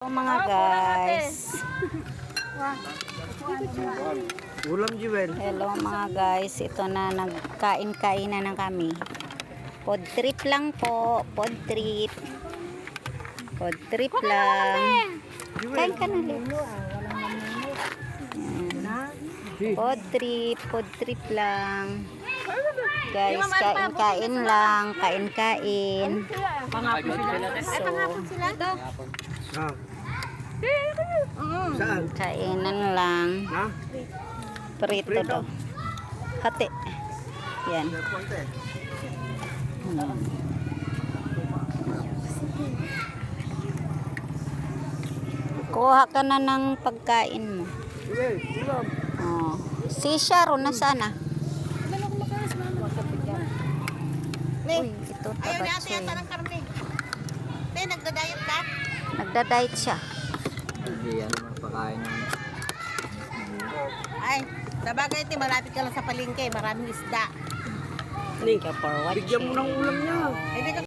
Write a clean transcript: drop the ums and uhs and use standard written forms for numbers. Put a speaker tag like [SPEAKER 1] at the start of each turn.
[SPEAKER 1] Hello mga guys.
[SPEAKER 2] Ulam Jewel.
[SPEAKER 1] Hello mga guys. Ito na, nagkain-kain na kami. Pod trip lang po. Pod trip. Pod trip lang. Kain ka na ulit. Pod trip lang. Guys, kain-kain lang. Kain-kain. So,
[SPEAKER 2] Saan?
[SPEAKER 1] kainan lang.
[SPEAKER 2] Ha?
[SPEAKER 1] Prito daw. Hati. Yan. Kuha ka na ng pagkain mo.
[SPEAKER 2] Jewel, ulam.
[SPEAKER 1] Oh. Si Sharon, nasaan na? Uy, ito tabatsoy.
[SPEAKER 3] Nagda-diet ka?
[SPEAKER 1] Nagda-diet siya.
[SPEAKER 2] Hindi yan mapakain naman.
[SPEAKER 3] Ay, sabagay ito, malapit ka lang sa palengke, maraming isda.
[SPEAKER 1] Thank you for watching.
[SPEAKER 2] Bigyan mo ng ulam niya.
[SPEAKER 3] Hindi ka